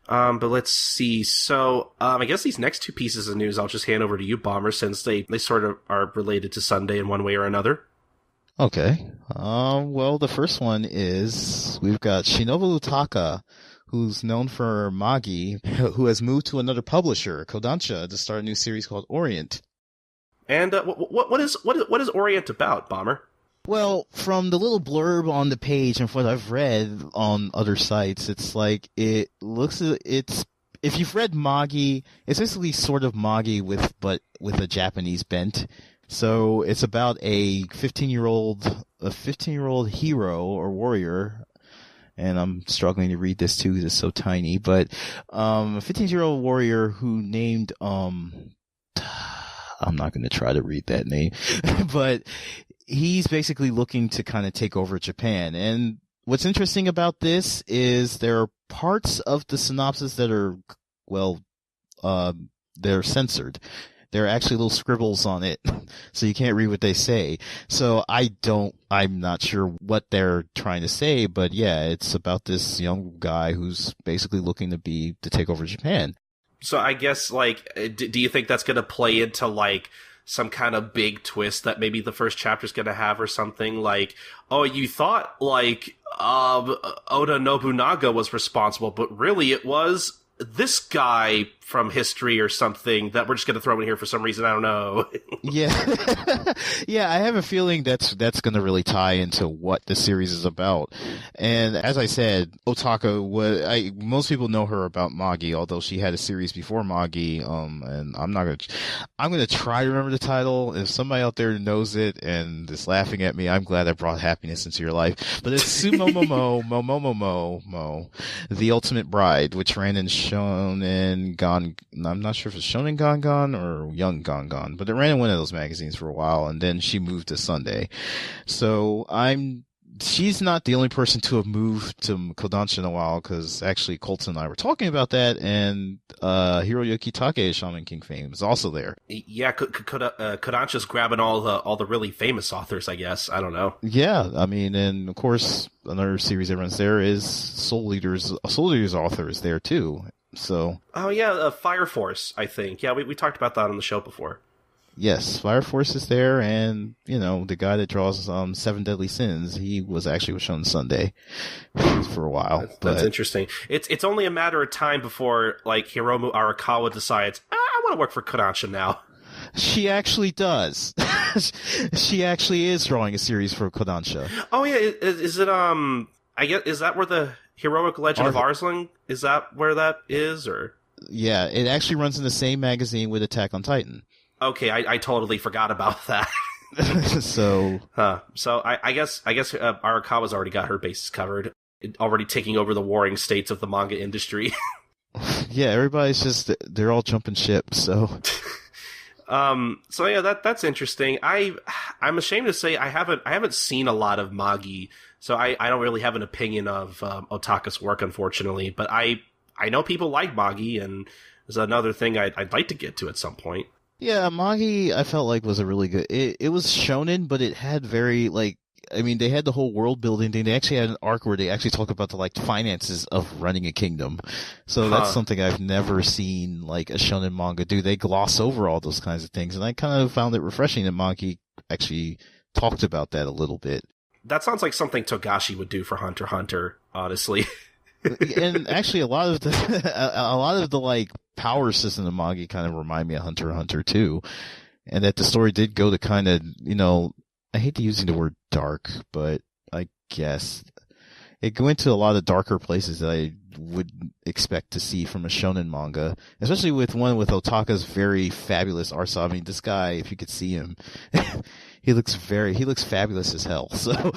But let's see. So, I guess these next two pieces of news I'll just hand over to you, Bomber, since they sort of are related to Sunday in one way or another. Okay. Well, the first one is we've got Shinobu Ohtaka, who's known for Magi, who has moved to another publisher, Kodansha, to start a new series called Orient. And what is Orient about, Bomber? Well, from the little blurb on the page and what I've read on other sites, it's like if you've read Magi, it's basically sort of Magi with a Japanese bent. So it's about a 15-year-old hero or warrior, and I'm struggling to read this too, it's so tiny, but a 15-year-old warrior who named I'm not going to try to read that name, but he's basically looking to kind of take over Japan. And what's interesting about this is there are parts of the synopsis that are, they're censored. There are actually little scribbles on it, so you can't read what they say. So I'm not sure what they're trying to say, but yeah, it's about this young guy who's basically looking to take over Japan. So I guess, do you think that's going to play into, some kind of big twist that maybe the first chapter's going to have or something? Like, oh, you thought, Oda Nobunaga was responsible, but really it was this guy from history or something that we're just going to throw in here for some reason. I don't know. Yeah. Yeah, I have a feeling that's going to really tie into what the series is about. And as I said, Otaka most people know her about Magi, although she had a series before Magi. And I'm going to try to remember the title. If somebody out there knows it and is laughing at me, I'm glad I brought happiness into your life. But it's Sumomomo, The Ultimate Bride, which ran in Shonen I'm not sure if it's Shonen Gangan or Young Gangan, but it ran in one of those magazines for a while, and then she moved to Sunday. So she's not the only person to have moved to Kodansha in a while, because actually Colton and I were talking about that, and Hiroyuki Take, Shaman King fame, is also there. Yeah, Kodansha's grabbing all the really famous authors, I guess. I don't know. Yeah, I mean, and of course, another series that runs there is Soul Leader's author is there too. So. Oh yeah, Fire Force, I think. Yeah, we talked about that on the show before. Yes, Fire Force is there, and the guy that draws Seven Deadly Sins, he was actually with Shonen Sunday for a while. That's interesting. It's only a matter of time before Hiromu Arakawa decides, I want to work for Kodansha now. She actually does. She actually is drawing a series for Kodansha. Oh yeah, is it I guess, is that where the Heroic Legend of Arslan, is that where that is, or? Yeah, it actually runs in the same magazine with Attack on Titan. Okay, I totally forgot about that. So I guess Arakawa's already got her bases covered, already taking over the warring states of the manga industry. Yeah, everybody's they're all jumping ship, so. So yeah, that's interesting. I'm ashamed to say I haven't seen a lot of Magi, so I don't really have an opinion of Otaka's work, unfortunately. But I know people like Magi, and there's another thing I'd like to get to at some point. Yeah, Magi I felt like was a really good. It was shonen, but it had very they had the whole world building thing. They actually had an arc where they actually talk about the finances of running a kingdom. So that's something I've never seen a shonen manga do. They gloss over all those kinds of things, and I kind of found it refreshing that Magi actually talked about that a little bit. That sounds like something Togashi would do for Hunter x Hunter, honestly. And actually, a lot of the power system of Magi kind of remind me of Hunter x Hunter too, and that the story did go to kind of I hate using the word dark, but I guess it went to a lot of darker places that I would expect to see from a shonen manga, especially with Otaka's very fabulous art style. I mean, this guy, if you could see him, he looks fabulous as hell. So